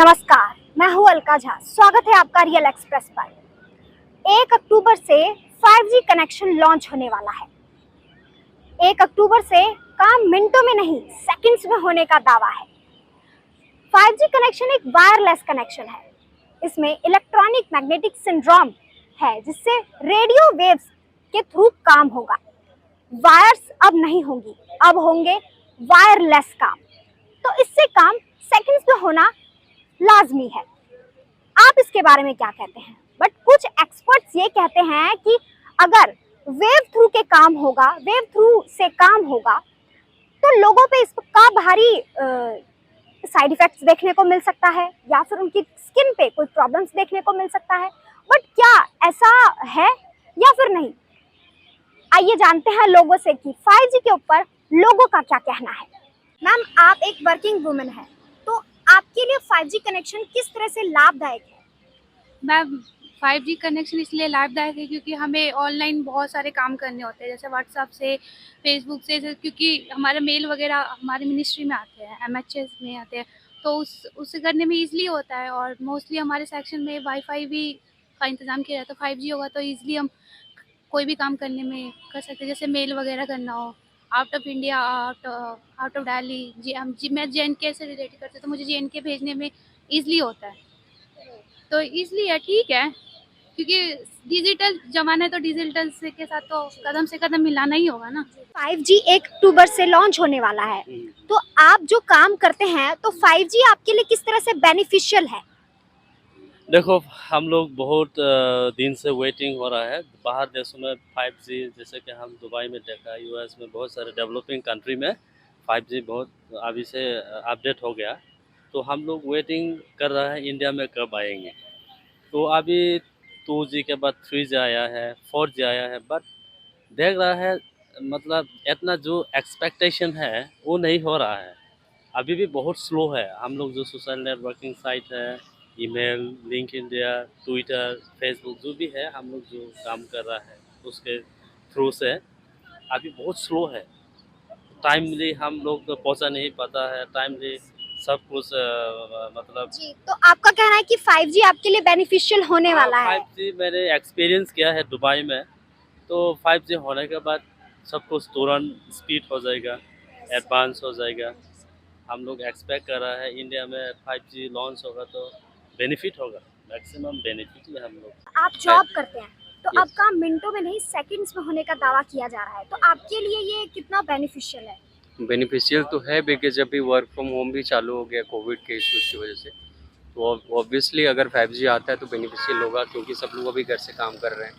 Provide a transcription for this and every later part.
नमस्कार, मैं हूं अलका झा। स्वागत है आपका रियल एक्सप्रेस पर। 1 अक्टूबर से 5G कनेक्शन लॉन्च होने वाला है। 1 अक्टूबर से काम मिनटों में नहीं, सेकंड्स में होने का दावा है। 5G कनेक्शन एक वायरलेस कनेक्शन है। इसमें इलेक्ट्रॉनिक मैग्नेटिक सिंड्रोम है, जिससे रेडियो वेव्स के थ्रू काम होगा। वायर्स अब नहीं होंगी, अब होंगे वायरलेस काम। तो इससे काम सेकंड्स में होना लाजमी है। आप इसके बारे में क्या कहते हैं? बट कुछ एक्सपर्ट्स ये कहते हैं कि अगर वेव थ्रू के काम होगा, वेव थ्रू से काम होगा, तो लोगों पे इसका भारी साइड इफेक्ट्स देखने को मिल सकता है, या फिर उनकी स्किन पे कोई प्रॉब्लम्स देखने को मिल सकता है। बट क्या ऐसा है या फिर नहीं? आइए जानते हैं लोगों से कि 5G के ऊपर लोगों का क्या कहना है। मैम, आप एक वर्किंग वुमेन है, तो आपके लिए 5G कनेक्शन किस तरह से लाभदायक है? मैम, 5G कनेक्शन इसलिए लाभदायक है क्योंकि हमें ऑनलाइन बहुत सारे काम करने होते हैं, जैसे व्हाट्सएप से, फेसबुक से, क्योंकि हमारे मेल वगैरह हमारे मिनिस्ट्री में आते हैं, एमएचएस में आते हैं, तो उससे करने में ईज़िली होता है। और मोस्टली हमारे सेक्शन में वाईफाई भी का इंतज़ाम किया जाता है, तो 5G होगा तो ईज़िली हम कोई भी काम करने में कर सकते हैं, जैसे मेल वगैरह करना हो out of India, out of Delhi. मैं JNK से रिलेटेड करती हूँ, तो मुझे JNK भेजने में ईज़िली होता है, तो इसलिए ठीक है, क्योंकि डिजिटल ज़माना है, तो डिजिटल से के साथ तो कदम से कदम मिलाना ही होगा ना। 5G 1 अक्टूबर से लॉन्च होने वाला है, तो आप जो काम करते हैं, तो 5G आपके लिए किस तरह से बेनिफिशियल है? देखो, हम लोग बहुत दिन से वेटिंग हो रहा है। बाहर देशों में 5G, जैसे कि हम दुबई में देखा, यूएस में, बहुत सारे डेवलपिंग कंट्री में 5G बहुत अभी से अपडेट हो गया। तो हम लोग वेटिंग कर रहे हैं इंडिया में कब आएंगे। तो अभी 2G के बाद 3G आया है, 4G आया है, बट देख रहा है मतलब इतना जो एक्सपेक्टेशन है वो नहीं हो रहा है। अभी भी बहुत स्लो है। हम लोग जो सोशल नेटवर्किंग साइट है, email, link India, Twitter, Facebook, जो भी है, हम लोग जो काम कर रहा है उसके थ्रू से अभी बहुत स्लो है। टाइमली हम लोग पहुंचा नहीं पाता है, टाइमली सब कुछ मतलब। जी, तो आपका कहना है कि 5G आपके लिए बेनिफिशियल होने वाला है? 5G मैंने एक्सपीरियंस किया है दुबई में। तो 5G होने के बाद सब कुछ तुरंत स्पीड हो जाएगा, एडवांस हो जाएगा। हम लोग एक्सपेक्ट कर रहा है इंडिया में 5G लॉन्च होगा तो बेनिफिट होगा, मैक्सिमम बेनिफिट ही हम लोग। आप जॉब करते हैं, तो Yes. आपका मिनटों में नहीं सेकंड्स में होने का दावा किया जा रहा है, तो आपके लिए ये कितना बेनिफिशियल है? बेनिफिशियल तो है, बिकॉज अभी वर्क फ्रॉम होम भी चालू हो गया कोविड के इश्यूज की वजह से। तो ऑब्वियसली अगर 5G आता है तो बेनिफिशियल होगा, क्योंकि सब लोग अभी घर से काम कर रहे हैं।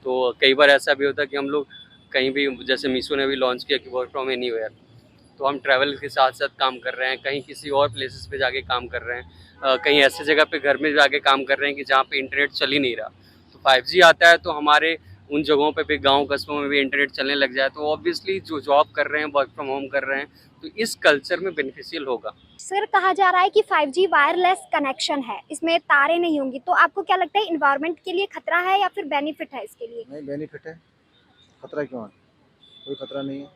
तो कई बार ऐसा भी होता है कि हम लोग कहीं भी, जैसे मीशो ने भी लॉन्च किया कि वर्क फ्रॉम एनीवेयर, तो हम ट्रैवल के साथ साथ काम कर रहे हैं, कहीं किसी और प्लेसेस पे जाके काम कर रहे हैं, कहीं ऐसे जगह पे घर में जाके काम कर रहे हैं कि जहाँ पे इंटरनेट चल ही नहीं रहा। तो 5G आता है तो हमारे उन जगहों पे भी, गांव कस्बों में भी इंटरनेट चलने लग जाए, तो ऑब्वियसली जो जॉब कर रहे हैं, वर्क फ्रॉम होम कर रहे हैं, तो इस कल्चर में बेनिफिशियल होगा। सर, कहा जा रहा है कि 5G वायरलेस कनेक्शन है, इसमें तारें नहीं होंगी, तो आपको क्या लगता है, इन्वायरमेंट के लिए खतरा है या फिर बेनिफिट है इसके लिए? नहीं, बेनिफिट है। खतरा क्यों है? कोई खतरा नहीं है।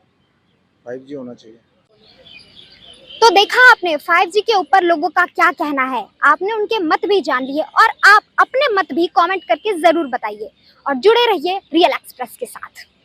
5G होना चाहिए। तो देखा आपने 5G के ऊपर लोगों का क्या कहना है। आपने उनके मत भी जान लिए, और आप अपने मत भी कमेंट करके जरूर बताइए, और जुड़े रहिए रियल एक्सप्रेस के साथ।